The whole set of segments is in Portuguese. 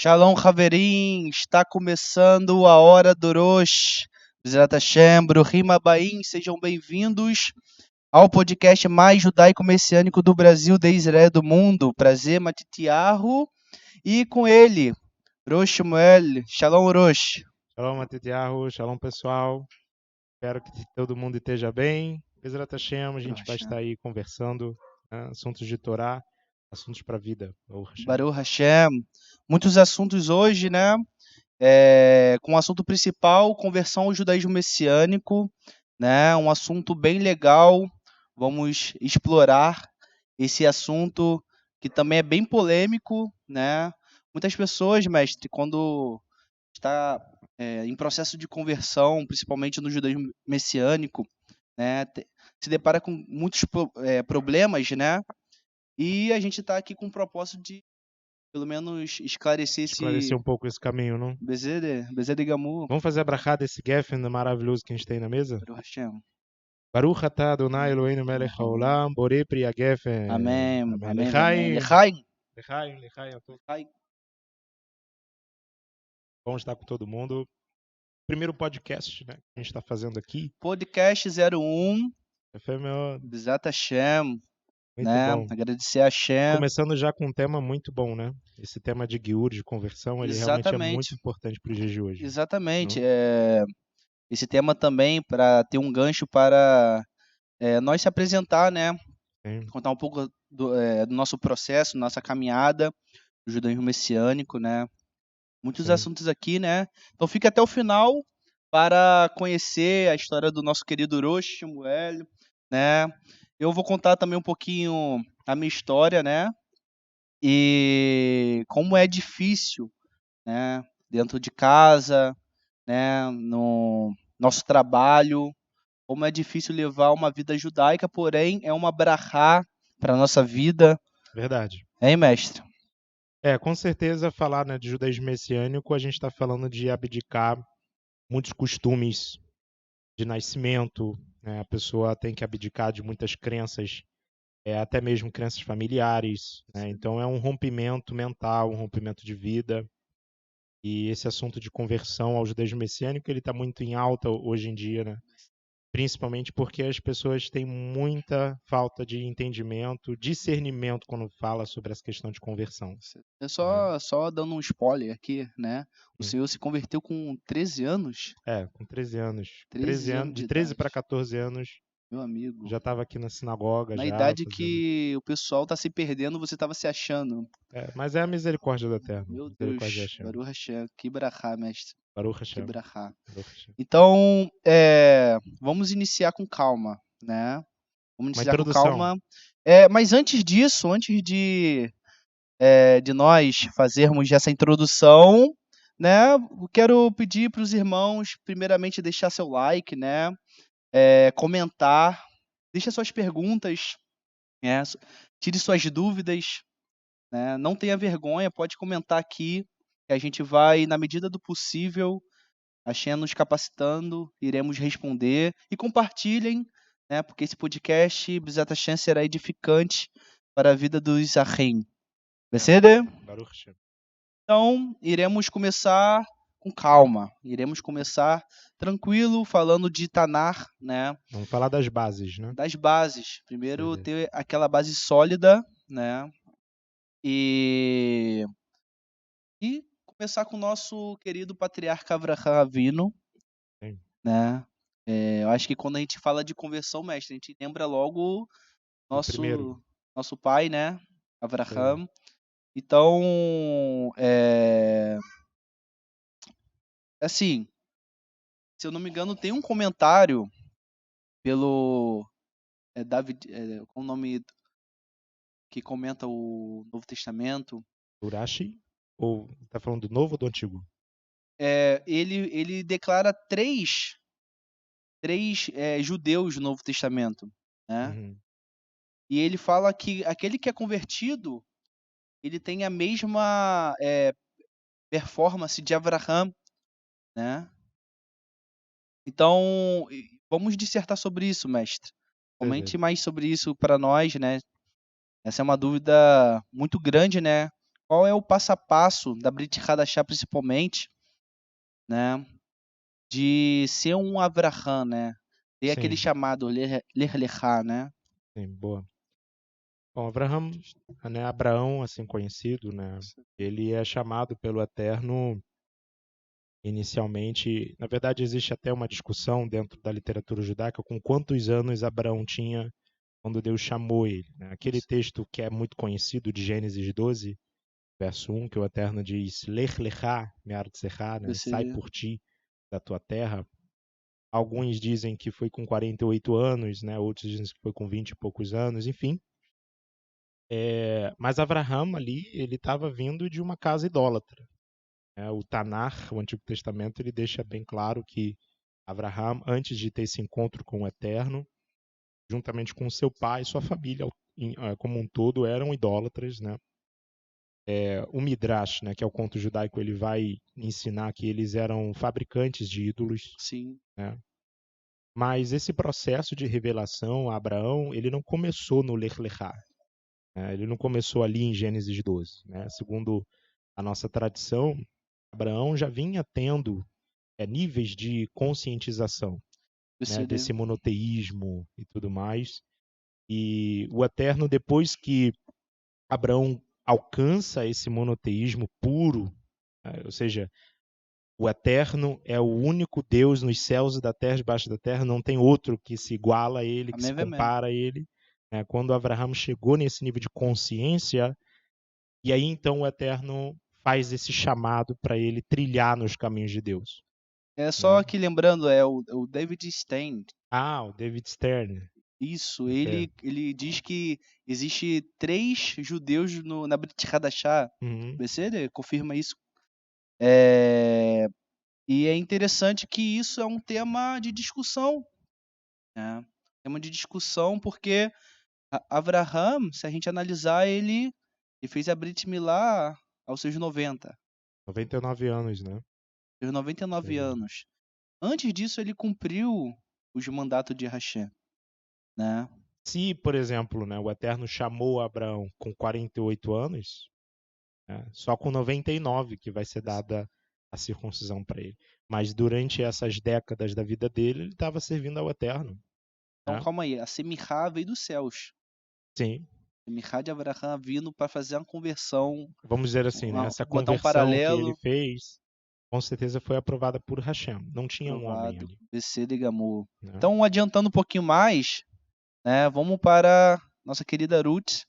Shalom, Haverim, está começando a Hora do Rosh. Bezerra Hashem, Bruhim Abaim, sejam bem-vindos ao podcast mais judaico-messiânico do Brasil, de Israel, do mundo. Prazer, Matitiarro, e com ele, Rosh Shmuel. Shalom, Rosh. Shalom, Matitiarro. Shalom, pessoal. Espero que todo mundo esteja bem. Bezerra Hashem, a gente vai estar aí conversando, assuntos de Torá, assuntos para a vida. Baruch Hashem. Muitos assuntos hoje, né? Com o assunto principal, conversão ao judaísmo messiânico, né? Um assunto bem legal. Vamos explorar esse assunto que também é bem polêmico, né? Muitas pessoas, mestre, quando está em processo de conversão, principalmente no judaísmo messiânico, né, se depara com muitos problemas, né? E a gente está aqui com o propósito de, pelo menos, esclarecer um pouco esse caminho, não? Bezerra de Gamu. Vamos fazer a brachá desse Geffen maravilhoso que a gente tem na mesa? Baruch Hashem. Baruch atah Adonai Eloheinu melech haolam, borei pri Geffen. Amém. Amém. Lechaim. Lechaim. Lechaim a todos. Bom estar com todo mundo. Primeiro podcast, né, que a gente está fazendo aqui. Podcast 01. Bezerra Hashem. Muito bom. Agradecer a Hashem. Começando já com um tema muito bom, né? Esse tema de Giur, de conversão, ele realmente é muito importante para os dias de hoje. Exatamente. Esse tema também para ter um gancho para nós se apresentar, né? Sim. Contar um pouco do nosso processo, nossa caminhada, do judaísmo messiânico, né? Muitos assuntos aqui, né? Então fica até o final para conhecer a história do nosso querido Rosh Shmuel, né? Eu vou contar também um pouquinho a minha história, né? E como é difícil, né? Dentro de casa, né? No nosso trabalho, como é difícil levar uma vida judaica, porém é uma brachá para a nossa vida. Verdade. Hein, mestre? Com certeza, falar, né, de judaísmo messiânico, a gente está falando de abdicar muitos costumes de nascimento, né? A pessoa tem que abdicar de muitas crenças, até mesmo crenças familiares, né? Então é um rompimento mental, um rompimento de vida. E esse assunto de conversão ao judaísmo messiânico, ele está muito em alta hoje em dia, né? Principalmente porque as pessoas têm muita falta de entendimento, discernimento quando fala sobre essa questão de conversão. Só dando um spoiler aqui, né? O senhor se converteu com 13 anos? Com 13 anos. 13 anos de 13 para 14 anos. Meu amigo. Já estava aqui na sinagoga. Na idade que o pessoal está se perdendo, você estava se achando. Mas é a misericórdia da terra. Meu Deus, Baruch Hashem. Que brachá, mestre. Baruch Hashem. Que brachá. Então, vamos iniciar com calma, né? Vamos iniciar com calma. Mas antes disso, antes de nós fazermos essa introdução, né? Eu quero pedir para os irmãos, primeiramente, deixar seu like, né? Comentar, deixe suas perguntas, né? Tire suas dúvidas, né? Não tenha vergonha, pode comentar aqui, que a gente vai, na medida do possível, nos capacitando, iremos responder. E compartilhem, né? Porque esse podcast, Bezerra Hashem, será edificante para a vida dos Ahim. Becede? Então, iremos começar com calma. Iremos começar tranquilo, falando de Tanar, né? Vamos falar das bases, né? Das bases. Primeiro, ter aquela base sólida, né? E começar com o nosso querido patriarca Avraham Avinu, né? Eu acho que quando a gente fala de conversão, mestre, a gente lembra logo nosso pai, né? Avraham. Então, assim, se eu não me engano, tem um comentário pelo David, qual o nome que comenta o Novo Testamento? Urashi? Ou tá falando do Novo ou do Antigo? Ele declara três judeus do Novo Testamento, né? Uhum. E ele fala que aquele que é convertido, ele tem a mesma performance de Abraham, né? Então, vamos dissertar sobre isso, mestre. Comente mais sobre isso para nós, né? Essa é uma dúvida muito grande, né? qual é o passo a passo da Brit Hadashah, principalmente, né, de ser um Avraham, né? Ter aquele Sim, chamado Ler Lechá, né? sim, boa. Bom, Abraham, né, Abraão, assim conhecido, né, ele é chamado pelo Eterno inicialmente. Na verdade, existe até uma discussão dentro da literatura judaica com quantos anos Abraão tinha quando Deus chamou ele, né? Aquele texto que é muito conhecido de Gênesis 12, verso 1, que o Eterno diz: Lech lechá me'artzecha, né? Sai por ti da tua terra. Alguns dizem que foi com 48 anos, né? Outros dizem que foi com 20 e poucos anos, enfim. Mas Abraham ali, ele estava vindo de uma casa idólatra. O Tanar, o Antigo Testamento, ele deixa bem claro que Abraham, antes de ter esse encontro com o Eterno, juntamente com seu pai e sua família como um todo, eram idólatras, né? O Midrash, né, que é o conto judaico, ele vai ensinar que eles eram fabricantes de ídolos. Sim. Né? Mas esse processo de revelação a Abraão, ele não começou no Lech Lechá. Ele não começou ali em Gênesis 12. Né? Segundo a nossa tradição, Abraão já vinha tendo níveis de conscientização, né, desse monoteísmo e tudo mais. E o Eterno, depois que Abraão alcança esse monoteísmo puro, ou seja, o Eterno é o único Deus nos céus e da terra, debaixo da terra, não tem outro que se iguala a ele, que se compara a ele. Quando Abraão chegou nesse nível de consciência, e aí então o Eterno faz esse chamado para ele trilhar nos caminhos de Deus. Só que lembrando, o David Stein. O David Stern. Isso, ele diz que existe 3 judeus na Brit Hadashah. Você confirma isso? E é interessante que isso é um tema de discussão, né? Tema de discussão porque Abraham, se a gente analisar, ele fez a Brit Milá aos seus 90. 99 anos, né? Seus 99 anos. Antes disso, ele cumpriu os mandatos de Hashem, né? Se, por exemplo, né, o Eterno chamou Abraão com 48 anos, só com 99 que vai ser dada a circuncisão para ele. Mas durante essas décadas da vida dele, ele estava servindo ao Eterno. Então, calma aí. A Semihá veio dos céus. Sim. A Semihá de Abraham vindo para fazer uma conversão. Vamos dizer assim, né? Essa botar um conversão que paralelo. ele fez, com certeza foi aprovada por Hashem. Não tinha um homem ali. BC de Gamur. Então, adiantando um pouquinho mais, né? Vamos para nossa querida Ruth.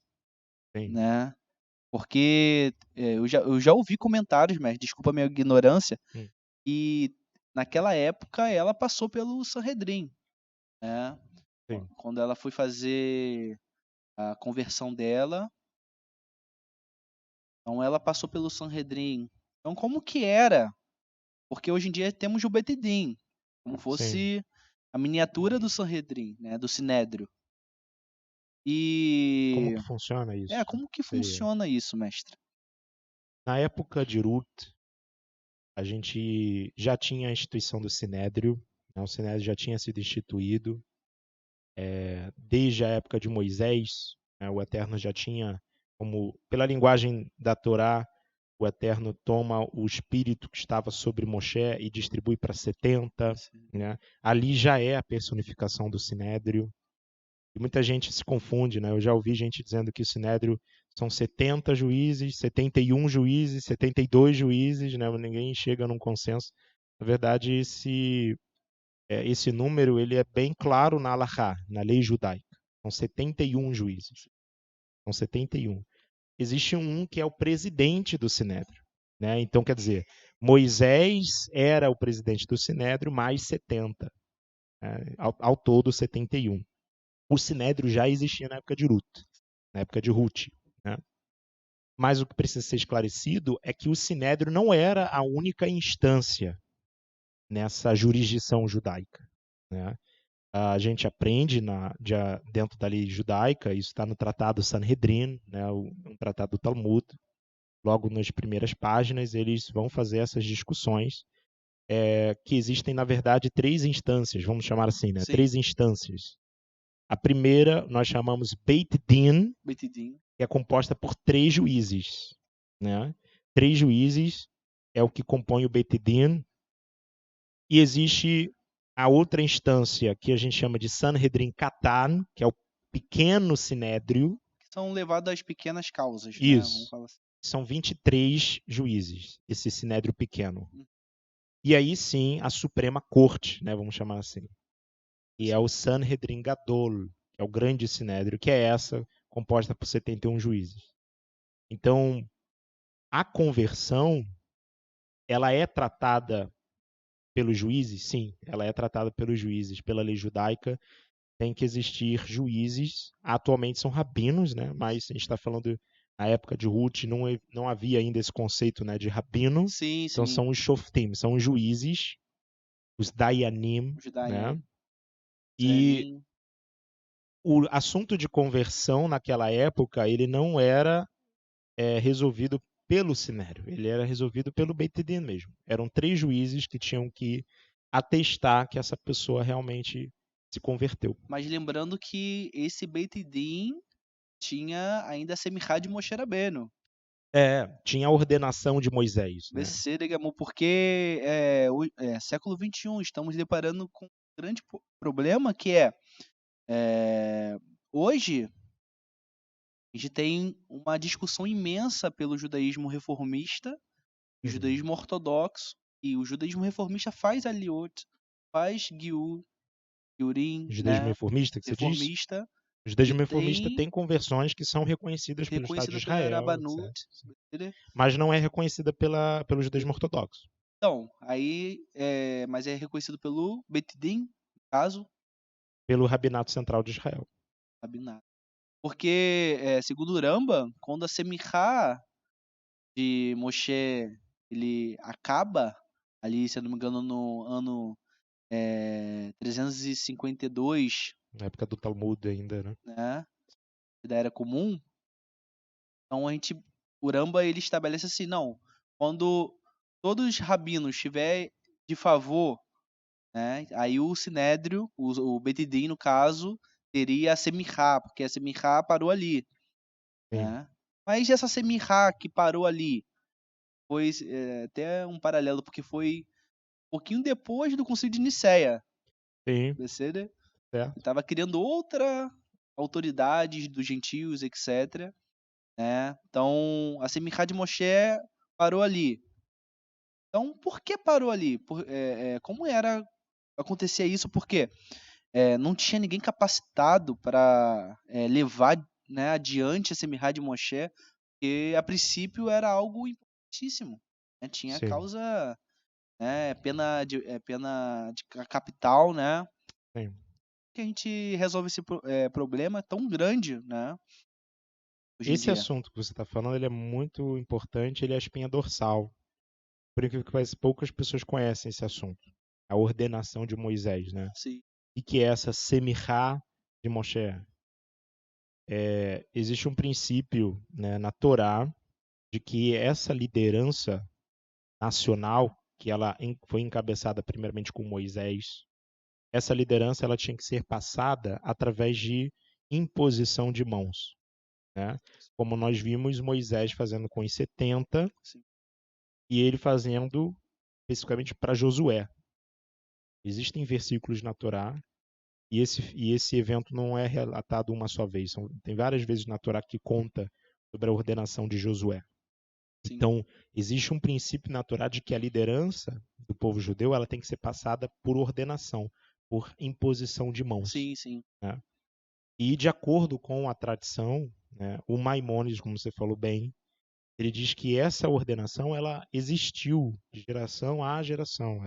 Sim. Né? Porque eu já ouvi comentários, mas desculpa a minha ignorância, e naquela época ela passou pelo Sanhedrin, né? Quando ela foi fazer a conversão dela, então ela passou pelo Sanhedrin. Então como que era? Porque hoje em dia temos o Bet Din, como fosse a miniatura do Sanhedrin, né? Do Sinédrio. E como que funciona isso? Como que funciona isso, mestre? Na época de Ruth, a gente já tinha a instituição do Sinédrio, né? O Sinédrio já tinha sido instituído. Desde a época de Moisés, né? O Eterno já tinha, pela linguagem da Torá, o Eterno toma o espírito que estava sobre Moshe e distribui para 70. Né? Ali já é a personificação do Sinédrio. E muita gente se confunde, né? Eu já ouvi gente dizendo que o Sinédrio são 70 juízes, 71 juízes, 72 juízes, né? Ninguém chega num consenso. Na verdade, esse número ele é bem claro na Halachá, na lei judaica. São 71 juízes. São 71. Existe um que é o presidente do Sinédrio. Né? Então, quer dizer, Moisés era o presidente do Sinédrio, mais 70. Ao todo, 71. O Sinédrio já existia na época de Ruth. Na época de Ruth. Né? Mas o que precisa ser esclarecido é que o Sinédrio não era a única instância nessa jurisdição judaica. Né? A gente aprende dentro da lei judaica, isso está no Tratado Sanhedrin, né, um tratado do Talmud. Logo nas primeiras páginas, eles vão fazer essas discussões, que existem, na verdade, 3 instâncias, vamos chamar assim, né? 3 instâncias. A primeira nós chamamos Beit Din, que é composta por 3 juízes. né? 3 juízes é o que compõe o Beit Din, e existe a outra instância que a gente chama de Sanhedrin Katan, que é o pequeno sinédrio. São levados às pequenas causas, né? Vamos Isso. falar assim. São 23 juízes, esse sinédrio pequeno. E aí sim, a Suprema Corte, né, vamos chamar assim. E é o Sanhedrin Gadol, que é o grande sinédrio, que é essa, composta por 71 juízes. Então, a conversão, ela é tratada pelos juízes? Sim, ela é tratada pelos juízes. Pela lei judaica, tem que existir juízes. Atualmente são rabinos, né? Mas a gente está falando na época de Ruth, não havia ainda esse conceito, né, de rabino. Sim, Então sim. são os shoftim, são os juízes, os dayanim, Os daí, né? E Zenim. o assunto de conversão naquela época, ele não era resolvido pelo Sinédrio, ele era resolvido pelo Beit Din mesmo. Eram 3 juízes que tinham que atestar que essa pessoa realmente se converteu. Mas lembrando que esse Beit Din tinha ainda a Semichá de Moshe Rabbeinu. Tinha a ordenação de Moisés, né? Porque século XXI, estamos deparando com um grande problema que hoje a gente tem uma discussão imensa pelo judaísmo reformista e o judaísmo ortodoxo, e o judaísmo reformista faz aliot, faz giurim, Judaísmo né? reformista, que você diz? Reformista, O e judaísmo reformista tem tem conversões que são reconhecidas pelo Estado de reconhecida pela Israel, Rabanut, etc. entendeu? Mas não é reconhecida pelo judaísmo ortodoxo. Então, mas é reconhecido pelo Beit Din, no caso, Pelo Rabinato Central de Israel. Rabinato. Porque, segundo o Rambam, quando a Semichá de Moshe ele acaba, ali, se eu não me engano, no ano 352, Na época do Talmud ainda, né? né, da Era Comum, então o Rambam ele estabelece assim, não, quando todos os rabinos estiver de favor, né, aí o Sinédrio, o Beit Din, no caso, teria a Semichá, porque a Semichá parou ali, Sim. né? Mas essa Semichá que parou ali, foi até um paralelo, porque foi um pouquinho depois do Concílio de Nicéia. Sim, Ele certo. estava criando outra autoridade dos gentios, etc. Né? Então, a Semichá de Moshe parou ali. Então, por que parou ali? Como acontecia isso? Porque não tinha ninguém capacitado para levar, né, adiante a Semichá de Moshe, porque a princípio era algo importantíssimo. Né? Tinha Sim, causa, pena de capital, né? sim. Que a gente resolve esse problema tão grande, né? Hoje em Esse dia. assunto que você está falando, ele é muito importante, ele é a espinha dorsal. Por incrível que pareça, poucas pessoas conhecem esse assunto. A ordenação de Moisés, né? Sim. E que é essa Semichá de Moshe. Existe um princípio, né, na Torá de que essa liderança nacional, que ela foi encabeçada primeiramente com Moisés, essa liderança ela tinha que ser passada através de imposição de mãos, né? Como nós vimos Moisés fazendo com os 70 Sim. e ele fazendo especificamente para Josué. Existem versículos na Torá e esse evento não é relatado uma só vez. Tem várias vezes na Torá que conta sobre a ordenação de Josué. Sim. Então, existe um princípio na Torá de que a liderança do povo judeu ela tem que ser passada por ordenação, por imposição de mãos. Sim, sim. Né? E, de acordo com a tradição, né, o Maimônides, como você falou bem, ele diz que essa ordenação ela existiu de geração a geração.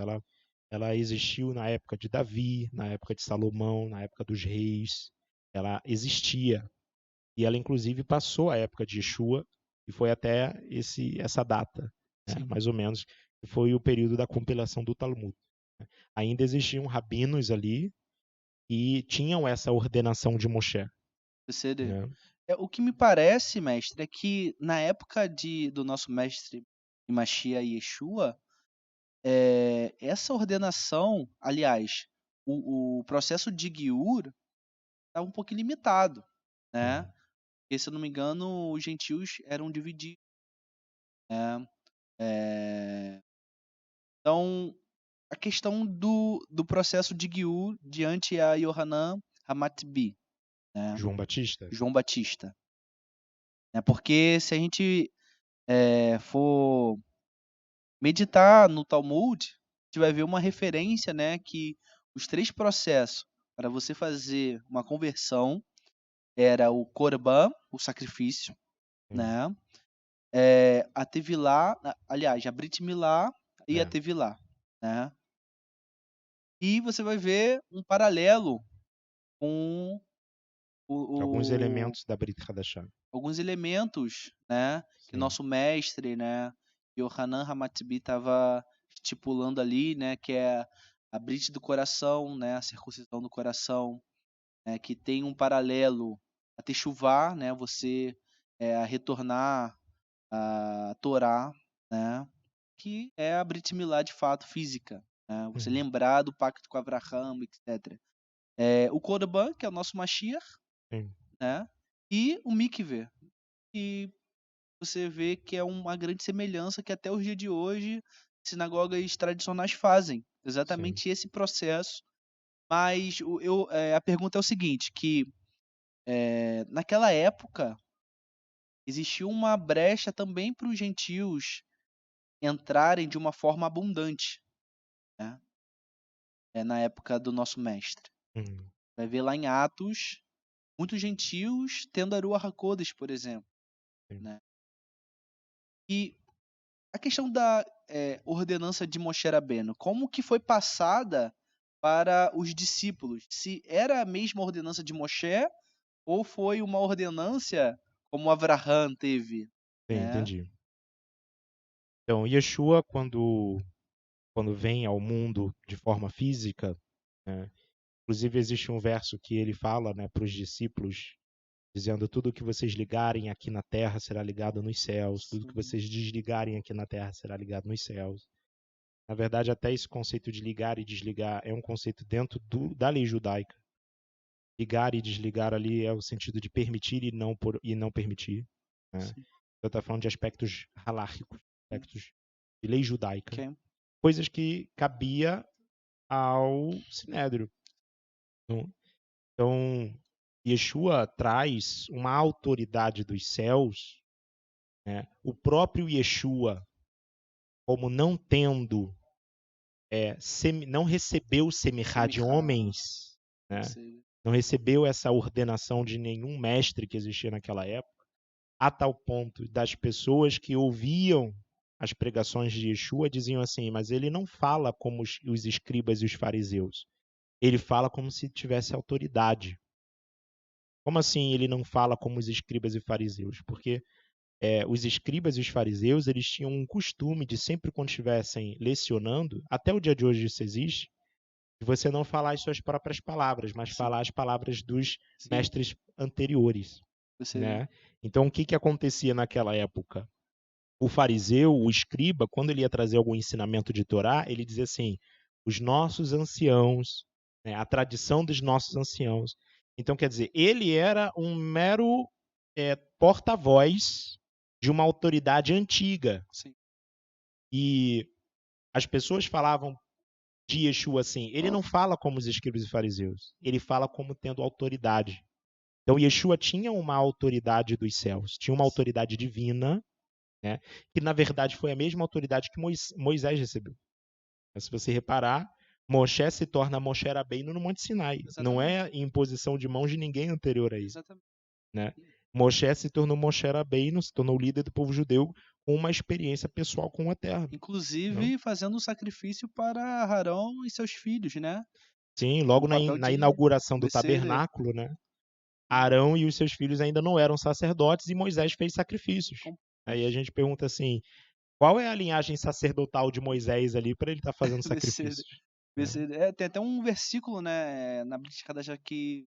Ela existiu na época de Davi, na época de Salomão, na época dos reis. Ela existia. E ela, inclusive, passou a época de Yeshua, e foi até essa data, né, mais ou menos, que foi o período da compilação do Talmud. Ainda existiam rabinos ali e tinham essa ordenação de Moshe. CD. Né? O que me parece, mestre, é que na época do nosso mestre Mashiach Yeshua, essa ordenação, aliás, o processo de Giur estava um pouco limitado, né? Porque, se eu não me engano, os gentios eram divididos né? Então, a questão do processo de Giul diante a Yohanan Hamatbi, né? João Batista? João Batista. Porque se a gente for meditar no Talmud, a gente vai ver uma referência, né, que os 3 processos para você fazer uma conversão era o Corban, o sacrifício, né? A Tevilá, aliás, a Brit Milá e a Tevilá, né? E você vai ver um paralelo com Alguns o elementos da Brit Hadashah. alguns elementos, né, que Sim. nosso mestre, né, Yohanan Hamatbi estava estipulando ali, né, que é a Brit do coração, né, a circuncisão do coração, né, que tem um paralelo a Teshuvá, né, você a retornar a Torá, né, que é a Brit Milá de fato física, né, você lembrar do pacto com Abraham, etc. O Korban, que é o nosso Mashiach, Sim. né, e o Mikveh, que você vê que é uma grande semelhança que até os dias de hoje sinagogas tradicionais fazem, exatamente Sim. esse processo. Mas a pergunta é o seguinte, que naquela época existiu uma brecha também para os gentios entrarem de uma forma abundante, né? Na época do nosso mestre. Vai ver lá em Atos, muitos gentios tendo a Ruach HaKodesh, por exemplo, né? E a questão da ordenança de Moshe Rabbeinu, como que foi passada para os discípulos? Se era a mesma ordenança de Moshe ou foi uma ordenância como Abraham teve, Sim, né? entendi. Então, Yeshua, quando vem ao mundo de forma física, né, inclusive existe um verso que ele fala, né, para os discípulos, dizendo: tudo que vocês ligarem aqui na terra será ligado nos céus, tudo que vocês desligarem aqui na terra será ligado nos céus. Na verdade, até esse conceito de ligar e desligar é um conceito dentro da lei judaica. Ligar e desligar ali é o sentido de permitir e não permitir, né? Eu estou falando de aspectos halárquicos, aspectos de lei judaica, Okay. coisas que cabia ao sinédrio. Então, Yeshua traz uma autoridade dos céus, né? O próprio Yeshua, como não tendo, não recebeu semirá de homens, né? Não recebeu essa ordenação de nenhum mestre que existia naquela época, a tal ponto das pessoas que ouviam as pregações de Yeshua diziam assim: mas ele não fala como os escribas e os fariseus, ele fala como se tivesse autoridade. Como assim ele não fala como os escribas e fariseus? Porque os escribas e os fariseus eles tinham um costume de sempre quando estivessem lecionando, até o dia de hoje isso existe, de você não falar as suas próprias palavras, mas falar as palavras dos mestres anteriores, né? Então o que acontecia naquela época? O fariseu, o escriba, quando ele ia trazer algum ensinamento de Torá, ele dizia assim: os nossos anciãos, né, a tradição dos nossos anciãos. Então, quer dizer, ele era um mero porta-voz de uma autoridade antiga. Sim. E as pessoas falavam de Yeshua assim: ele não fala como os escribas e fariseus, ele fala como tendo autoridade. Então, Yeshua tinha uma autoridade dos céus, tinha uma autoridade divina, né, que na verdade foi a mesma autoridade que Moisés recebeu. Mas, se você reparar, Moshe se torna Moshe Rabbeinu no Monte Sinai. Exatamente. Não é imposição de mãos de ninguém anterior a isso. Né? Moshe se tornou Moshe Rabbeinu, se tornou líder do povo judeu com uma experiência pessoal com o Eterno. Inclusive fazendo um sacrifício para Arão e seus filhos, né? Sim, logo na inauguração do tabernáculo, né? Arão e os seus filhos ainda não eram sacerdotes e Moisés fez sacrifícios. Aí a gente pergunta assim: qual é a linhagem sacerdotal de Moisés ali para ele estar fazendo sacrifícios? Tem até um versículo, né, na Brit Hadashah que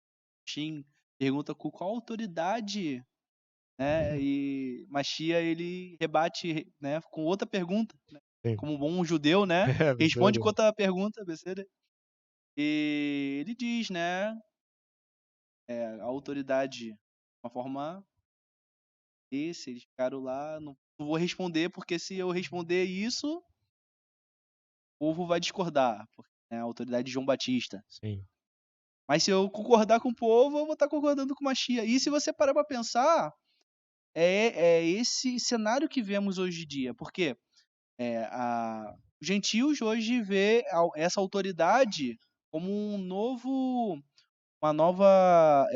Shin pergunta com qual autoridade, né, e Machia ele rebate, né, com outra pergunta, né? Como um bom judeu, né, responde com outra pergunta, e ele diz, né, a autoridade, de uma forma eles ficaram lá, não vou responder, porque se eu responder isso, o povo vai discordar, porque é a autoridade de João Batista. Sim. Mas se eu concordar com o povo, eu vou estar concordando com Mashiach. E se você parar para pensar, é esse cenário que vemos hoje em dia, porque os gentios hoje vê essa autoridade como uma nova,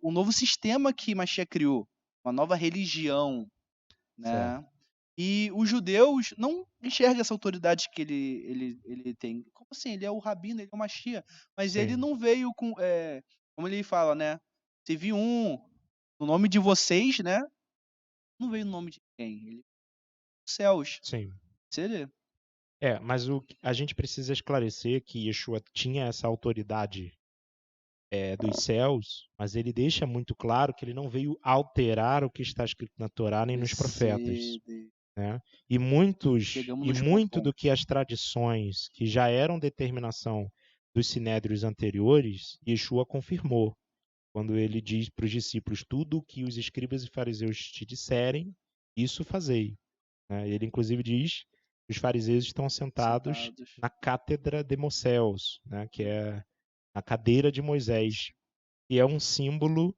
um novo sistema que Mashiach criou, uma nova religião, Certo. né? E os judeus não enxergam essa autoridade que ele tem. Como assim? Ele é o rabino, ele é o Mashiach, mas ele Sim. não veio com, como ele fala, né? Teve no nome de vocês, né? Não veio no nome de quem? Ele veio dos céus. Sim. Seria? Mas a gente precisa esclarecer que Yeshua tinha essa autoridade dos céus, mas ele deixa muito claro que ele não veio alterar o que está escrito na Torá nem nos profetas. Né? E Chegamos nos muito pontos. do que as tradições que já eram determinação dos sinédrios anteriores, Yeshua confirmou, quando ele diz para os discípulos: tudo o que os escribas e fariseus te disserem, isso fazei. Né? Ele inclusive diz que os fariseus estão sentados na cátedra de Moisés, né? Que é a cadeira de Moisés, e é um símbolo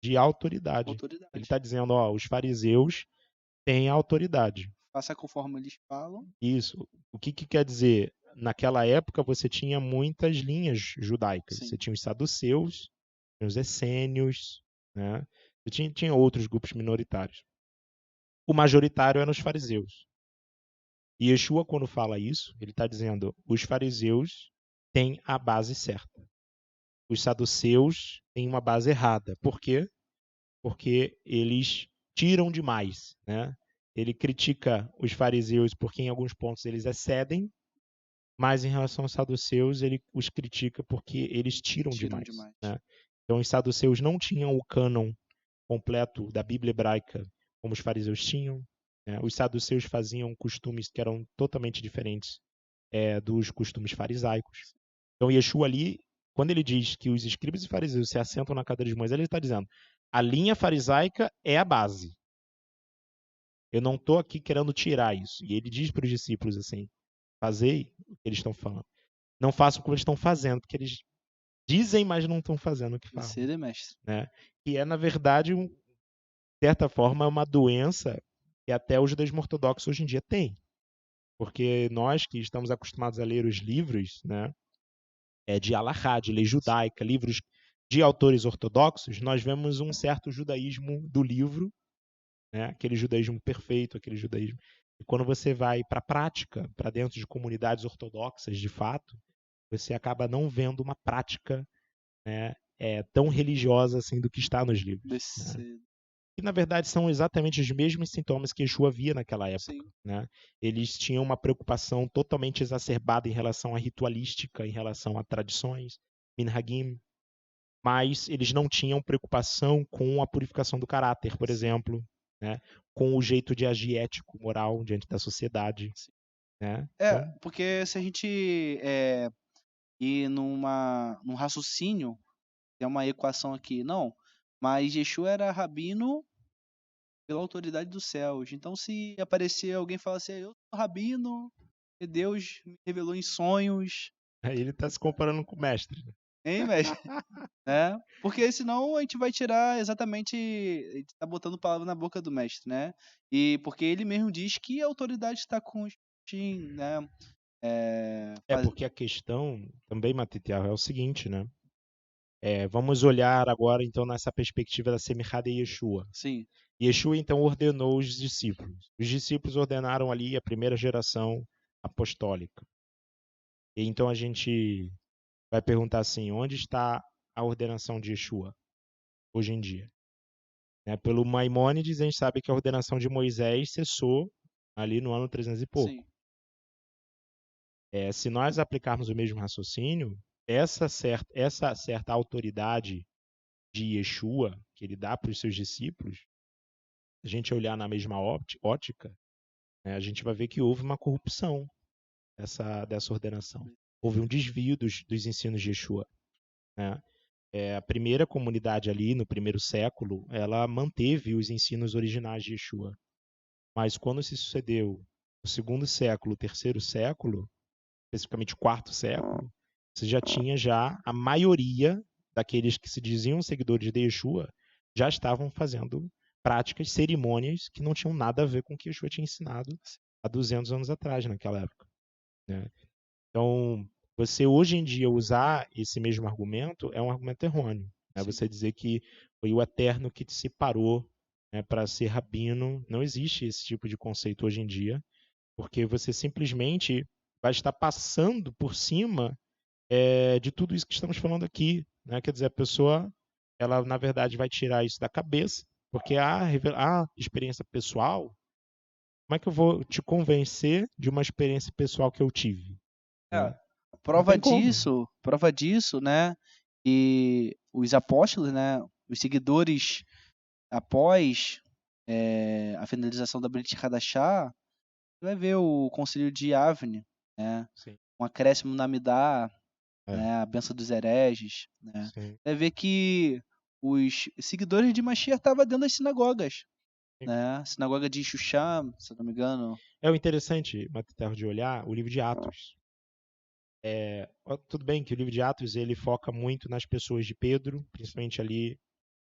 de autoridade. Ele está dizendo: os fariseus têm autoridade. Faça conforme eles falam. Isso. O que quer dizer? Naquela época você tinha muitas linhas judaicas. Sim. Você tinha os saduceus, os essênios, né? Você tinha outros grupos minoritários. O majoritário eram os fariseus. E Yeshua, quando fala isso, ele está dizendo: os fariseus têm a base certa. Os saduceus têm uma base errada. Por quê? Porque eles tiram demais, né? Ele critica os fariseus porque em alguns pontos eles excedem, mas em relação aos saduceus ele os critica porque eles tiram demais. Né? Então os saduceus não tinham o cânon completo da Bíblia hebraica como os fariseus tinham. Né? Os saduceus faziam costumes que eram totalmente diferentes dos costumes farisaicos. Então Yeshua ali, quando ele diz que os escribas e fariseus se assentam na cadeira de Moisés, ele está dizendo: a linha farisaica é a base. Eu não estou aqui querendo tirar isso. E ele diz para os discípulos assim: fazei o que eles estão falando. Não façam o que eles estão fazendo, porque eles dizem, mas não estão fazendo o que falam. Mestre. Né? Que na verdade, de certa forma, é uma doença que até os judaísmos ortodoxos hoje em dia têm. Porque nós que estamos acostumados a ler os livros, né, de Alahá, de lei judaica, livros de autores ortodoxos, nós vemos um certo judaísmo do livro, né, aquele judaísmo perfeito, aquele judaísmo. E quando você vai para a prática, para dentro de comunidades ortodoxas, de fato, você acaba não vendo uma prática, né, tão religiosa assim do que está nos livros. Né? E, na verdade, são exatamente os mesmos sintomas que Yeshua via naquela época. Né? Eles tinham uma preocupação totalmente exacerbada em relação à ritualística, em relação a tradições, minhagim, mas eles não tinham preocupação com a purificação do caráter, por exemplo, né? Com o jeito de agir ético, moral, diante da sociedade. Né? Então, porque se a gente ir num raciocínio, tem uma equação aqui, não, mas Yeshua era rabino pela autoridade dos céus. Então, se aparecer alguém e falar assim, eu sou rabino, e Deus me revelou em sonhos. Aí ele está se comparando com o mestre. Hein, mestre? Né? Porque senão a gente vai tirar exatamente, a gente tá botando palavra na boca do mestre, né? E porque ele mesmo diz que a autoridade está com o Shin, né? Porque a questão também, Matitiel, é o seguinte, né? Vamos olhar agora, então, nessa perspectiva da Semichá de Yeshua. Sim. Yeshua, então, ordenou os discípulos. Os discípulos ordenaram ali a primeira geração apostólica. E então a gente vai perguntar assim, onde está a ordenação de Yeshua hoje em dia? Pelo Maimônides, a gente sabe que a ordenação de Moisés cessou ali no ano 300 e pouco. Se nós aplicarmos o mesmo raciocínio, essa certa autoridade de Yeshua, que ele dá para os seus discípulos, a gente olhar na mesma ótica, né, a gente vai ver que houve uma corrupção dessa ordenação. Houve um desvio dos ensinos de Yeshua. Né? A primeira comunidade ali, no primeiro século, ela manteve os ensinos originais de Yeshua. mas quando se sucedeu o segundo século, o terceiro século, especificamente o quarto século, você já tinha a maioria daqueles que se diziam seguidores de Yeshua já estavam fazendo práticas, cerimônias que não tinham nada a ver com o que Yeshua tinha ensinado há 200 anos atrás, naquela época, né? Então, você hoje em dia usar esse mesmo argumento é um argumento errôneo, né? Você dizer que foi o Eterno que te separou, né, para ser rabino. Não existe esse tipo de conceito hoje em dia, porque você simplesmente vai estar passando por cima de tudo isso que estamos falando aqui, né? Quer dizer, a pessoa, ela na verdade vai tirar isso da cabeça, porque a experiência pessoal, como é que eu vou te convencer de uma experiência pessoal que eu tive, né? Não tem como. Prova disso, né? E os apóstolos, né? Os seguidores após a finalização da Brit Hadashah, vai ver o Concílio de Yavne, né? Sim. Um acréscimo na Amidá, É. né? A benção dos hereges, né? Sim. Vai ver que os seguidores de Mashiach estavam dentro das sinagogas, Sim. né? Sinagoga de Xuxam, se eu não me engano. É o interessante, Matheus, de olhar o livro de Atos. Tudo bem que o livro de Atos ele foca muito nas pessoas de Pedro, principalmente ali,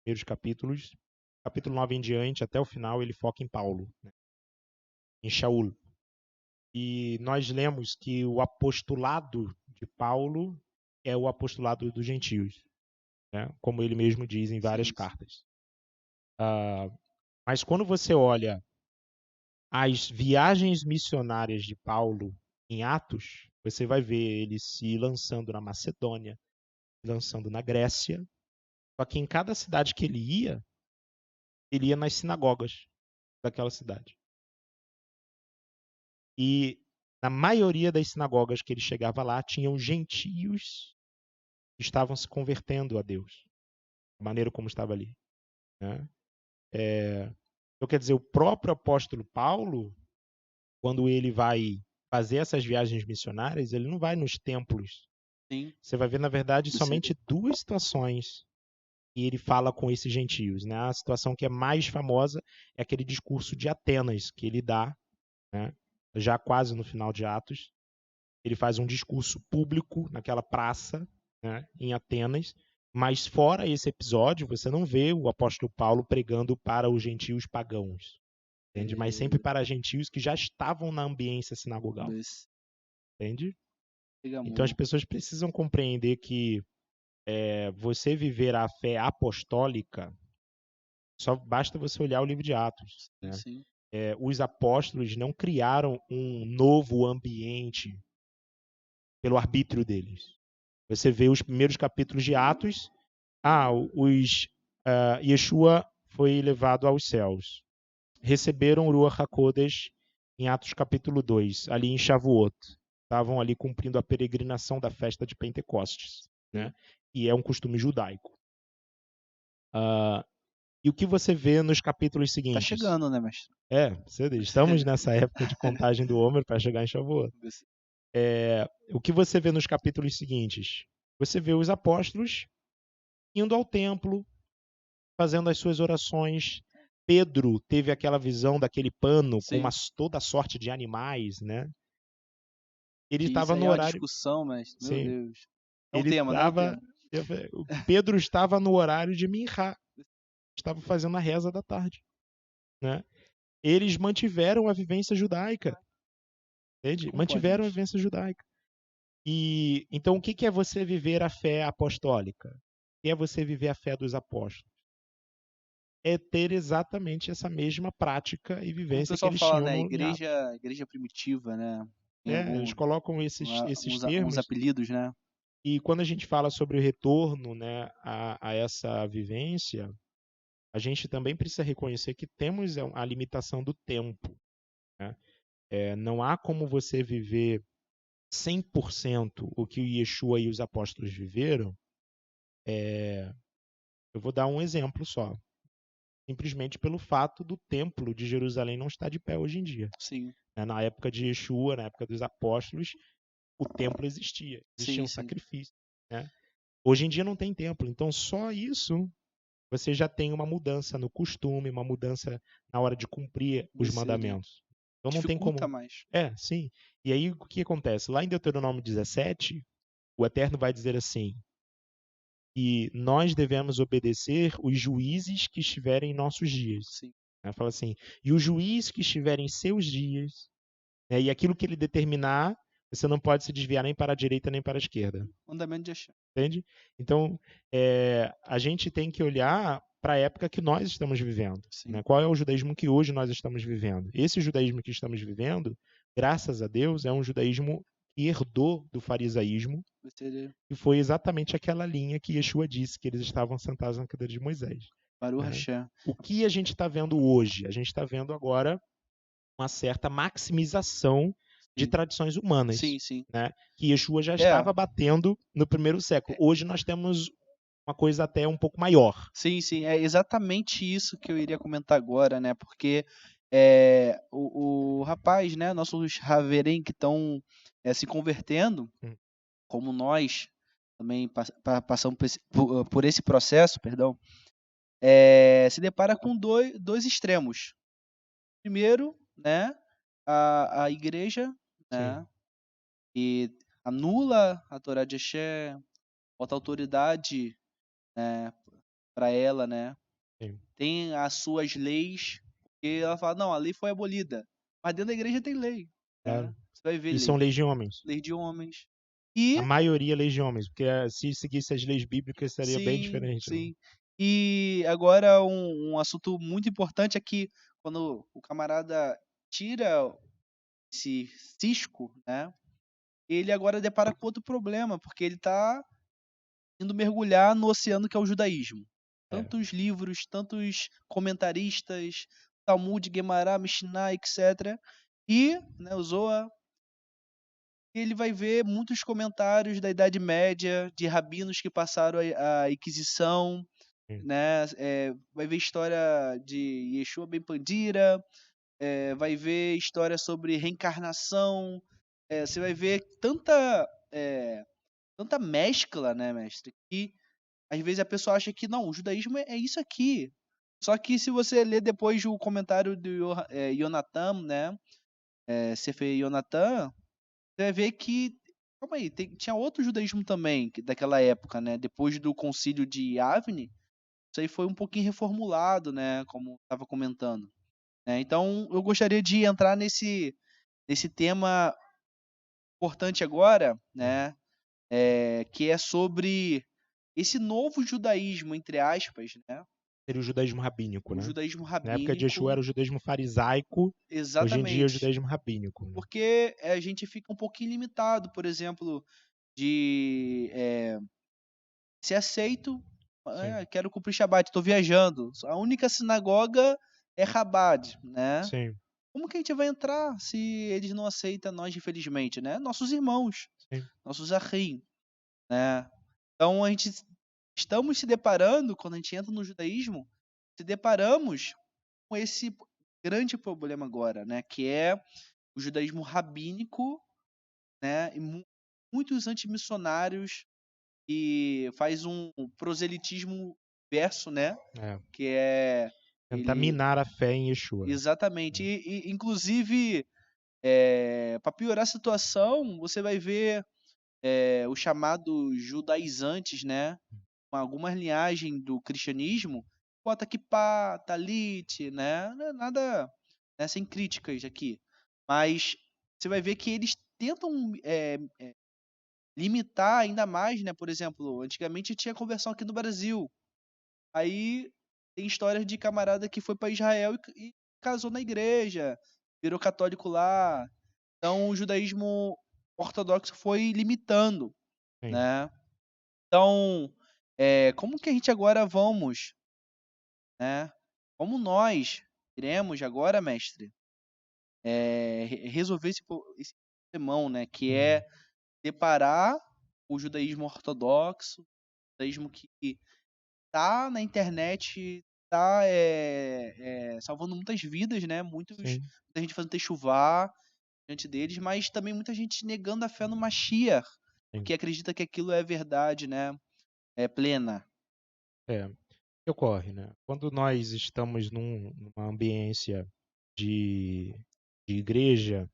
primeiros capítulos. Capítulo 9 em diante, até o final, ele foca em Paulo, né? Em Shaul. E nós lemos que o apostolado de Paulo é o apostolado dos gentios, né? Como ele mesmo diz em várias cartas. Mas quando você olha as viagens missionárias de Paulo em Atos, você vai ver ele se lançando na Macedônia, lançando na Grécia. Só que em cada cidade que ele ia nas sinagogas daquela cidade. E na maioria das sinagogas que ele chegava lá, tinham gentios que estavam se convertendo a Deus, da maneira como estava ali, né? Então, quer dizer, o próprio apóstolo Paulo, quando ele vai fazer essas viagens missionárias, ele não vai nos templos. Sim. Você vai ver, na verdade, somente duas situações que ele fala com esses gentios, né? A situação que é mais famosa é aquele discurso de Atenas que ele dá, né? Já quase no final de Atos. Ele faz um discurso público naquela praça, né, em Atenas, mas fora esse episódio, você não vê o apóstolo Paulo pregando para os gentios pagãos, entende? Mas sempre para gentios que já estavam na ambiência sinagogal, entende? Então as pessoas precisam compreender que você viver a fé apostólica, só basta você olhar o livro de Atos, né? Sim. Os apóstolos não criaram um novo ambiente pelo arbítrio deles. Você vê os primeiros capítulos de Atos, Yeshua foi levado aos céus. Receberam o Ruach HaKodesh em Atos capítulo 2, ali em Shavuot. Estavam ali cumprindo a peregrinação da festa de Pentecostes, né? E é um costume judaico. E o que você vê nos capítulos seguintes? Tá chegando, né, mestre? Estamos nessa época de contagem do Homer para chegar em Shavuot. O que você vê nos capítulos seguintes? Você vê os apóstolos indo ao templo, fazendo as suas orações. Pedro teve aquela visão daquele pano com toda sorte de animais, né? Ele estava no horário. É uma discussão, mas meu Deus. Pedro estava no horário de Minchá. Estava fazendo a reza da tarde, né? Eles mantiveram a vivência judaica, entende? Mantiveram a vivência judaica. E então o que é você viver a fé apostólica? O que é você viver a fé dos apóstolos? É ter exatamente essa mesma prática e vivência que eles tinham, né? Igreja primitiva, né? Eles colocam esses termos. Uns apelidos, né? E quando a gente fala sobre o retorno, né, a essa vivência, a gente também precisa reconhecer que temos a limitação do tempo, né? Não há como você viver 100% o que o Yeshua e os apóstolos viveram. Eu vou dar um exemplo só. Simplesmente pelo fato do templo de Jerusalém não estar de pé hoje em dia. Sim. Na época de Yeshua, na época dos apóstolos, o templo existia um sacrifício, né? Hoje em dia não tem templo, então só isso você já tem uma mudança no costume, uma mudança na hora de cumprir os mandamentos. Então não tem Dificulta como. mais. Sim. E aí o que acontece? Lá em Deuteronômio 17, o Eterno vai dizer assim: e nós devemos obedecer os juízes que estiverem em nossos dias. Sim. Fala assim: e o juiz que estiver em seus dias, e aquilo que ele determinar, você não pode se desviar nem para a direita nem para a esquerda. Mandamento de Hashem. Entende? Então, a gente tem que olhar para a época que nós estamos vivendo. Né? Qual é o judaísmo que hoje nós estamos vivendo? Esse judaísmo que estamos vivendo, graças a Deus, é um judaísmo que herdou do farisaísmo, e foi exatamente aquela linha que Yeshua disse que eles estavam sentados na cadeira de Moisés. Baruch Hashem. O que a gente está vendo hoje? A gente está vendo agora uma certa maximização de tradições humanas. Sim. Né? Que Yeshua já estava batendo no primeiro século. Hoje nós temos uma coisa até um pouco maior. Sim. É exatamente isso que eu iria comentar agora, né? Porque o rapaz, né? Nossos Haverim que estão se convertendo, como nós também passamos por esse processo, perdão, se depara com dois extremos. Primeiro, né? A igreja, né? E anula a Torá de Hashem, bota autoridade, né, para ela, né? Sim. Tem as suas leis, e ela fala, não, a lei foi abolida. Mas dentro da igreja tem lei. Né? Você vai ver e são leis de homens. Leis de homens. E a maioria leis de homens, porque se seguisse as leis bíblicas seria bem diferente. Sim. Né? E agora um assunto muito importante é que quando o camarada tira esse cisco, né? Ele agora depara com outro problema, porque ele está indo mergulhar no oceano que é o judaísmo. Tantos livros, tantos comentaristas, Talmud, Guemará, Mishnah, etc. E, né, o Zohar, ele vai ver muitos comentários da Idade Média, de rabinos que passaram a Inquisição, né? Vai ver história de Yeshua Ben Pandira, vai ver história sobre reencarnação, você vai ver tanta mescla, né, mestre, que às vezes a pessoa acha que não, o judaísmo é isso aqui. Só que se você ler depois o comentário do Yonatan, né, Sefer Yonatan, você vai ver que, calma aí, tinha outro judaísmo também daquela época, né, depois do concílio de Yavne, isso aí foi um pouquinho reformulado, né, como estava comentando. Então, eu gostaria de entrar nesse tema importante agora, né, que é sobre esse novo judaísmo, entre aspas, né? Seria o judaísmo rabínico, né? O judaísmo Na época de Yeshua rabínico. era o judaísmo farisaico, hoje em dia é o judaísmo rabínico. Né? Porque a gente fica um pouquinho limitado, por exemplo, de ser aceito, quero cumprir Shabbat, estou viajando. A única sinagoga é Chabad, né? Sim. Como que a gente vai entrar se eles não aceitam nós, infelizmente, né? Nossos irmãos, nossos ahim, né? Então a gente estamos se deparando, quando a gente entra no judaísmo, se deparamos com esse grande problema agora, né? Que é o judaísmo rabínico, né? E muitos antimissionários que faz um proselitismo verso, né? Que é tentar minar a fé em Yeshua. Exatamente. E inclusive, para piorar a situação, você vai ver os chamados judaizantes, né? Com algumas linhagens do cristianismo, bota kippah, talit, né? Não é nada, né, sem críticas aqui. Mas você vai ver que eles tentam limitar ainda mais, né? Por exemplo, antigamente tinha conversão aqui no Brasil. Aí tem histórias de camarada que foi para Israel e casou na igreja, virou católico lá. Então o judaísmo ortodoxo foi limitando, né? Então, como que a gente agora vamos, né? Como nós iremos agora, mestre, resolver esse problemão, né? Que é separar o judaísmo ortodoxo, o judaísmo que tá na internet, tá salvando muitas vidas, né? Muita gente fazendo techuvá diante deles, mas também muita gente negando a fé no Mashiach, porque acredita que aquilo é verdade, né? É plena. que ocorre, né? Quando nós estamos numa ambiência de igreja,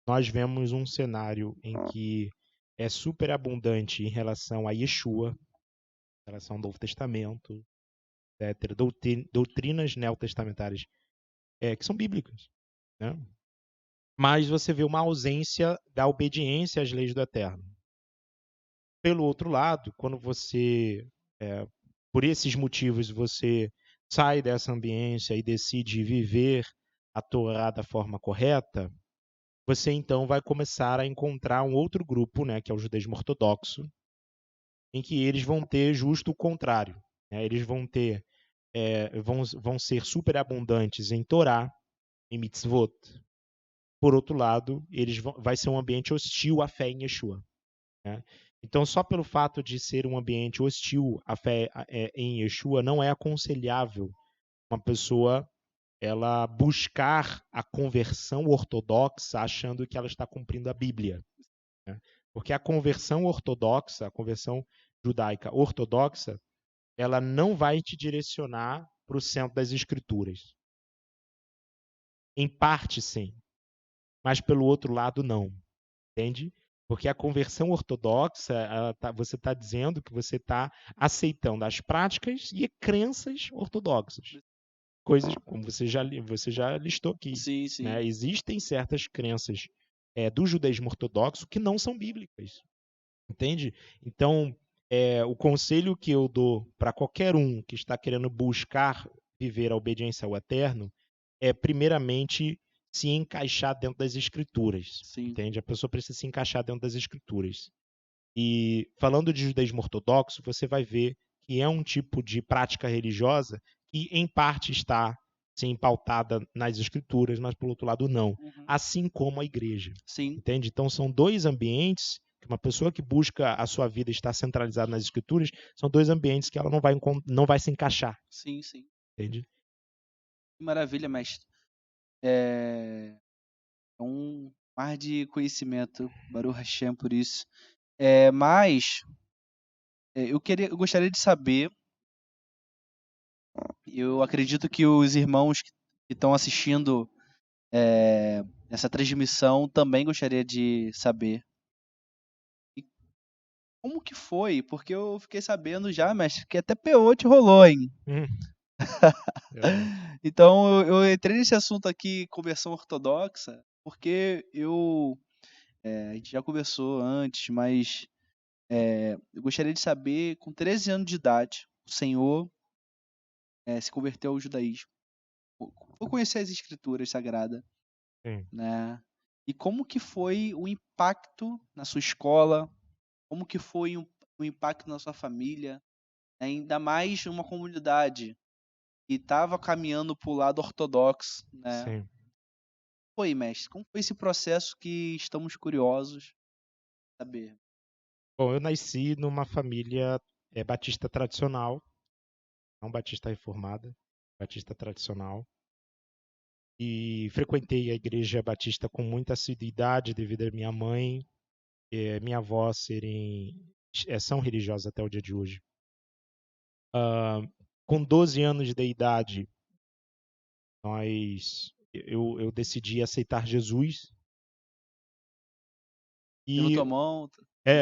nós vemos um cenário em que é superabundante em relação a Yeshua, em relação ao Novo Testamento, etc., doutrinas neotestamentárias que são bíblicas, né? Mas você vê uma ausência da obediência às leis do Eterno. Pelo outro lado, quando você, por esses motivos, você sai dessa ambiência e decide viver a Torá da forma correta, você então vai começar a encontrar um outro grupo, né, que é o judaísmo ortodoxo, em que eles vão ter justo o contrário, né? Eles vão ter, vão ser superabundantes em Torá, em mitzvot. Por outro lado, vai ser um ambiente hostil à fé em Yeshua, né? Então, só pelo fato de ser um ambiente hostil à fé em Yeshua, não é aconselhável uma pessoa ela buscar a conversão ortodoxa achando que ela está cumprindo a Bíblia, né? Porque a conversão ortodoxa, a conversão judaica ortodoxa, ela não vai te direcionar para o centro das Escrituras. Em parte, sim, mas pelo outro lado, não. Entende? Porque a conversão ortodoxa, você está dizendo que você está aceitando as práticas e crenças ortodoxas. Coisas como você já listou aqui. Sim, sim. Né? Existem certas crenças do judaísmo ortodoxo que não são bíblicas. Entende? Então, o conselho que eu dou para qualquer um que está querendo buscar viver a obediência ao Eterno é, primeiramente, se encaixar dentro das Escrituras. Sim. Entende? A pessoa precisa se encaixar dentro das Escrituras. E falando de judaísmo ortodoxo, você vai ver que é um tipo de prática religiosa que, em parte, está sim pautada nas Escrituras, mas, por outro lado, não. Assim como a igreja. Sim. Entende? Então, são dois ambientes que uma pessoa que busca a sua vida estar centralizada nas Escrituras, são dois ambientes que ela não vai se encaixar. Sim, sim. Entende? Que maravilha, mestre. É um mar de conhecimento, Baruch Hashem, por isso. Mas eu gostaria de saber, eu acredito que os irmãos que estão assistindo essa transmissão também gostaria de saber. E como que foi? Porque eu fiquei sabendo já, mestre, que até PO te rolou, hein? Então eu entrei nesse assunto aqui, conversão ortodoxa, porque a gente já conversou antes, mas eu gostaria de saber, com 13 anos de idade, o senhor se converteu ao judaísmo. Foi conhecer as escrituras sagradas, Sim. né? E como que foi o impacto na sua escola? Como que foi o impacto na sua família? Ainda mais uma comunidade que estava caminhando para o lado ortodoxo, né? Sim. Foi, mestre? Como foi esse processo que estamos curiosos de saber? Bom, eu nasci numa família batista tradicional, não batista reformada, batista tradicional. E frequentei a igreja batista com muita assiduidade devido a minha mãe e minha avó são religiosas até o dia de hoje. Com 12 anos de idade, eu decidi aceitar Jesus. Levantou E a mão?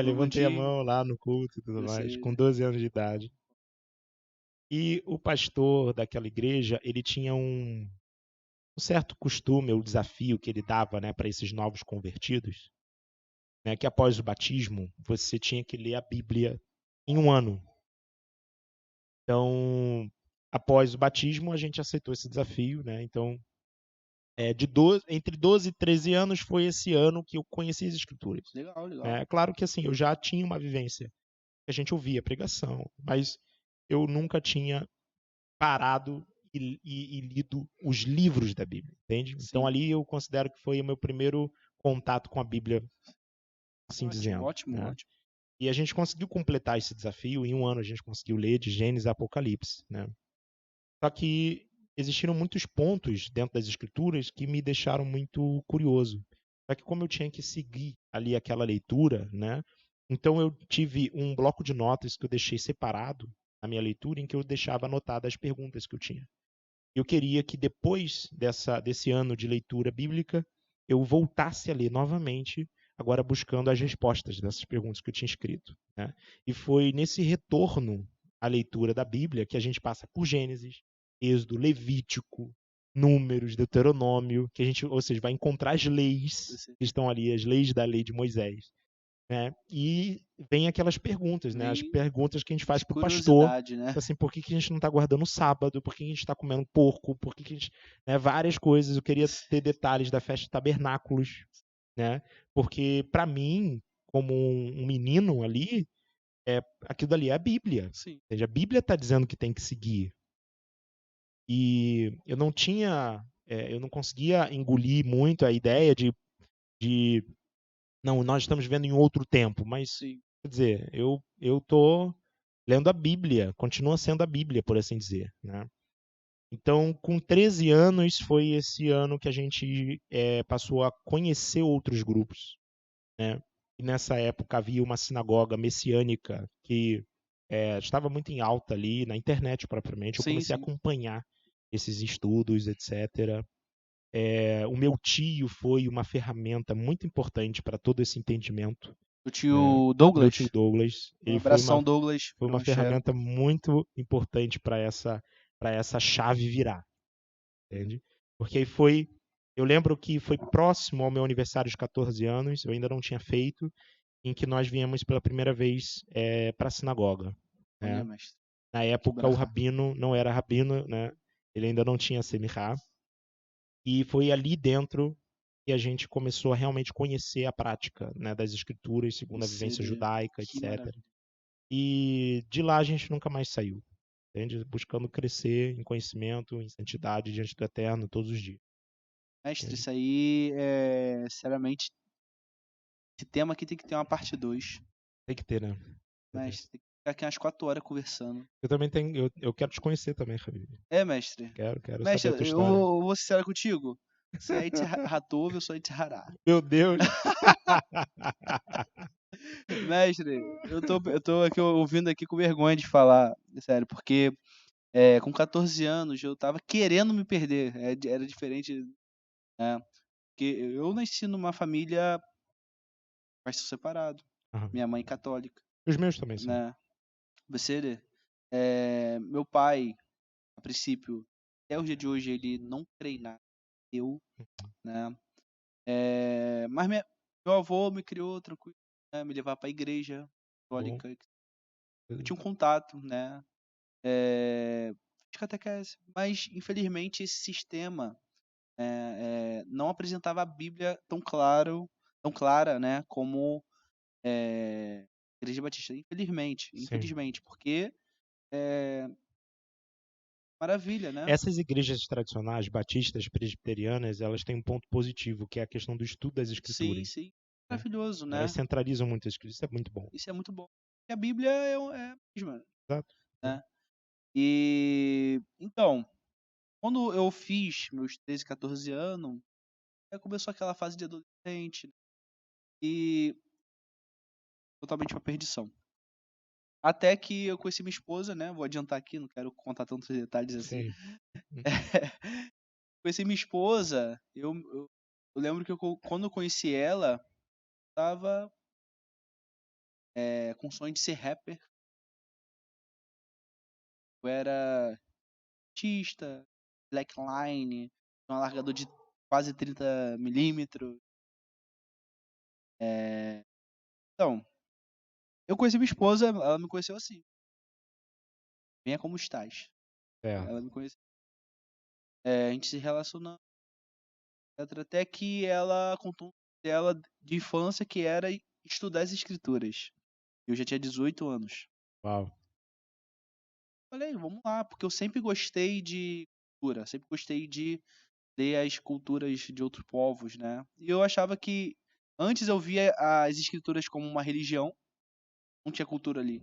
levantei a mão lá no culto e tudo mais, com 12 anos de idade. E o pastor daquela igreja, ele tinha um certo costume, ou desafio que ele dava, né, para esses novos convertidos, né, que após o batismo você tinha que ler a Bíblia em um ano. Então, após o batismo, a gente aceitou esse desafio, né? Então, entre 12 e 13 anos foi esse ano que eu conheci as Escrituras. Legal, legal. É claro que assim, eu já tinha uma vivência, a gente ouvia pregação, mas eu nunca tinha parado e lido os livros da Bíblia, entende? Sim. Então ali eu considero que foi o meu primeiro contato com a Bíblia, assim dizendo. Ótimo, né? ótimo. E a gente conseguiu completar esse desafio, em um ano a gente conseguiu ler de Gênesis a Apocalipse, né? Só que existiram muitos pontos dentro das escrituras que me deixaram muito curioso. Só que como eu tinha que seguir ali aquela leitura, né? Então eu tive um bloco de notas que eu deixei separado na minha leitura em que eu deixava anotadas as perguntas que eu tinha. Eu queria que depois desse ano de leitura bíblica, eu voltasse a ler novamente, agora buscando as respostas dessas perguntas que eu tinha escrito, né? E foi nesse retorno à leitura da Bíblia que a gente passa por Gênesis, Êxodo, Levítico, Números, Deuteronômio, que a gente, ou seja, vai encontrar as leis que estão ali, as leis da lei de Moisés, né? E vem aquelas perguntas, né? As perguntas que a gente faz para o pastor, né? assim, por que a gente não está guardando o sábado? Por que a gente está comendo porco? Por que a gente, né? Várias coisas. Eu queria ter detalhes da festa de tabernáculos, né? Porque para mim, como um menino ali, aquilo ali é a Bíblia. Sim. Ou seja, a Bíblia está dizendo que tem que seguir. E eu não conseguia engolir muito a ideia de não, nós estamos vivendo em outro tempo, mas, Sim. quer dizer, eu tô lendo a Bíblia, continua sendo a Bíblia, por assim dizer, né? Então, com 13 anos, foi esse ano que a gente passou a conhecer outros grupos, né? E nessa época havia uma sinagoga messiânica que estava muito em alta ali, na internet propriamente. Eu comecei a acompanhar esses estudos, etc. O meu tio foi uma ferramenta muito importante para todo esse entendimento. O tio Douglas? Meu tio Douglas. Um abração, Douglas. Foi uma ferramenta muito importante para essa chave virar. Entende? Porque eu lembro que foi próximo ao meu aniversário de 14 anos, eu ainda não tinha feito, em que nós viemos pela primeira vez para a sinagoga. Né? Na época, o rabino não era rabino, né? Ele ainda não tinha Semihá. E foi ali dentro que a gente começou a realmente conhecer a prática, né, das escrituras, segundo a vivência judaica, etc. E de lá a gente nunca mais saiu, entende? Buscando crescer em conhecimento, em santidade diante do Eterno todos os dias. Mestre, isso aí sinceramente, esse tema aqui tem que ter uma parte 2. Tem que ter, né? Mestre, tem que ficar aqui umas 4 horas conversando. Eu também tenho, eu quero te conhecer também, Rabi. Mestre. Quero Mestre, saber a tua eu história. vou ser sincero contigo. Você é Itzihatov, eu sou Itzhará. Meu Deus! Mestre, eu tô aqui ouvindo aqui com vergonha de falar, sério, porque com 14 anos eu tava querendo me perder. Era diferente, né? Porque eu nasci numa família pastor separado. Minha mãe católica. Os meus também são. Né? Você, meu pai, a princípio, até o dia de hoje, ele não crê em nada. Né? Mas meu avô me criou tranquilo, né? Me levava para a igreja católica. Eu tinha um contato, né? De catequese. Mas, infelizmente, esse sistema não apresentava a Bíblia tão clara, né? Como a Igreja Batista. Infelizmente, porque maravilha, né? Essas igrejas tradicionais, batistas, presbiterianas, elas têm um ponto positivo, que é a questão do estudo das escrituras. Sim. Maravilhoso, né? Elas centralizam muito as escrituras. Isso é muito bom. Isso é muito bom. E a Bíblia é a mesma. Exato. Né? E, então, quando eu fiz meus 13, 14 anos, começou aquela fase de adolescente, né? E totalmente uma perdição. Até que eu conheci minha esposa, né? Vou adiantar aqui, não quero contar tantos detalhes assim. Conheci minha esposa, eu lembro que quando eu conheci ela, eu tava com sonho de ser rapper. Eu era artista, slackline, um alargador de quase 30 milímetros. Então, eu conheci minha esposa, ela me conheceu assim. Venha como estás. Ela me conheceu. A gente se relacionou, etc. Até que ela contou dela de infância que era estudar as escrituras. Eu já tinha 18 anos. Uau. Falei, vamos lá, porque eu sempre gostei de cultura, sempre gostei de ler as culturas de outros povos, né? E eu achava que antes eu via as escrituras como uma religião, não tinha cultura ali.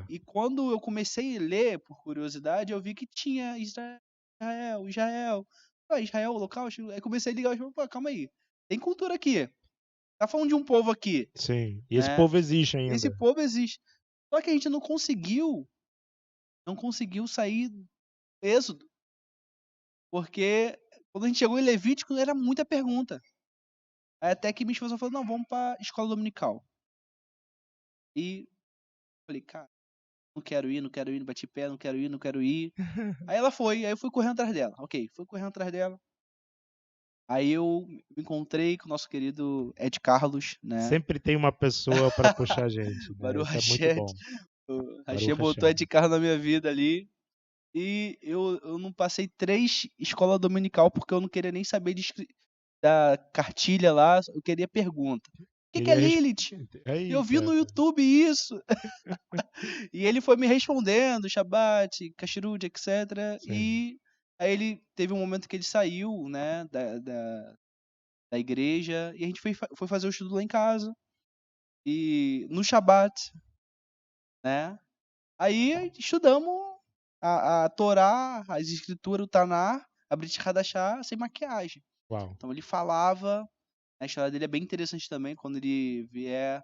E quando eu comecei a ler, por curiosidade, eu vi que tinha Israel. Israel, local. Aí comecei a ligar, pô, calma aí. Tem cultura aqui. Tá falando de um povo aqui. Sim. E esse povo existe ainda. Esse povo existe. Só que a gente não conseguiu não conseguiu sair do Êxodo. Porque quando a gente chegou em Levítico, era muita pergunta. Aí até que minha esposa falou, não, vamos pra escola dominical. E falei, cara, não quero ir, bati pé, não quero ir. Aí ela foi, aí eu fui correndo atrás dela. Ok, fui correndo atrás dela. Aí eu me encontrei com o nosso querido Ed Carlos, né? Sempre tem uma pessoa para puxar a gente, né? Baruch Isso é muito Hashem. bom. O Hashem Baruch botou Hashem. Ed Carlos na minha vida ali. E eu não passei 3 escola dominical porque eu não queria nem saber da cartilha lá, eu queria pergunta. O que é Lilith? Eu vi no YouTube isso. E ele foi me respondendo, Shabbat, Kashrut, etc. Sim. E aí ele teve um momento que ele saiu, né, da igreja, e a gente foi fazer o estudo lá em casa. E no Shabbat, né? Aí estudamos a Torá, as escrituras, o Tanar, a Brit Hadashah, sem maquiagem. Uau. Então ele falava, a história dele é bem interessante também, quando ele vier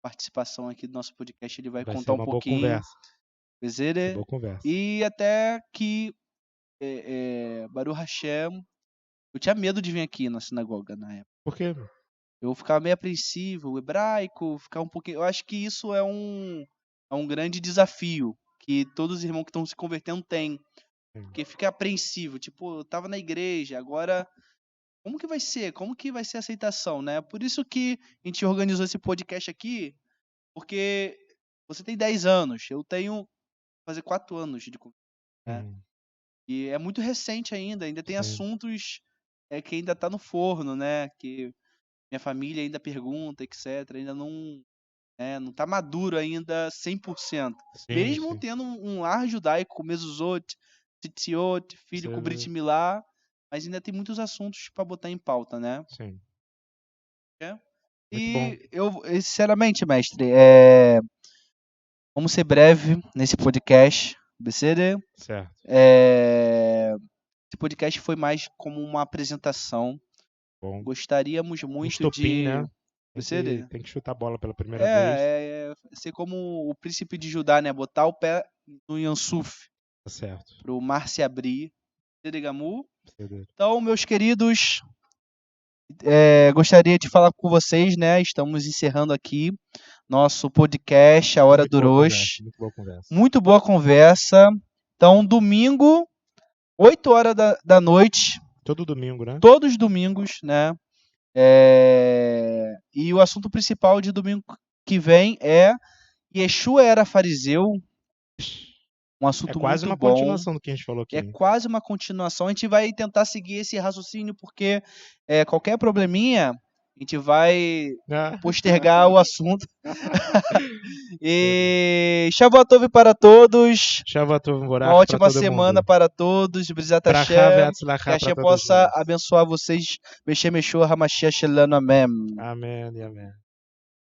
participação aqui do nosso podcast, ele vai contar um pouquinho. Boa conversa. E até que Baruch Hashem, eu tinha medo de vir aqui na sinagoga na época. Por quê? Eu ficava meio apreensivo, o hebraico, ficar um pouquinho. Eu acho que isso é um grande desafio que todos os irmãos que estão se convertendo têm. Porque fica apreensivo, tipo, eu tava na igreja, agora como que vai ser? Como que vai ser a aceitação, né? Por isso que a gente organizou esse podcast aqui, porque você tem 10 anos, eu tenho fazer 4 anos de conversa, né? E é muito recente ainda tem assuntos que ainda tá no forno, né? Que minha família ainda pergunta, etc. Ainda não tá maduro ainda 100%. Mesmo tendo um lar judaico com mezuzot, tzitziot, filho com Brit Milá, mas ainda tem muitos assuntos para botar em pauta, né? Sim. E eu, sinceramente, mestre, vamos ser breve nesse podcast, BCD. Certo. Esse podcast foi mais como uma apresentação. Bom. Gostaríamos muito estopim, de... né? BCD. Tem que chutar a bola pela primeira vez. Ser como o príncipe de Judá, né? Botar o pé no Yansuf. Tá certo. Pro mar se abrir. Então, meus queridos, gostaria de falar com vocês, né? Estamos encerrando aqui nosso podcast, A Hora do Rosh. Muito boa conversa. Então, domingo, 8 horas da noite. Todo domingo, né? Todos os domingos, né? E o assunto principal de domingo que vem é Yeshua era fariseu. Um assunto muito bom. É quase uma continuação do que a gente falou aqui. É quase uma continuação. A gente vai tentar seguir esse raciocínio, porque qualquer probleminha, a gente vai postergar o assunto. E Shavuot Tov para todos. Uma ótima semana para todos. Brizat Hashem. Que Hashem possa abençoar vocês. Beshem Yeshua HaMashiach Shelanu. Amém. Amém e amém.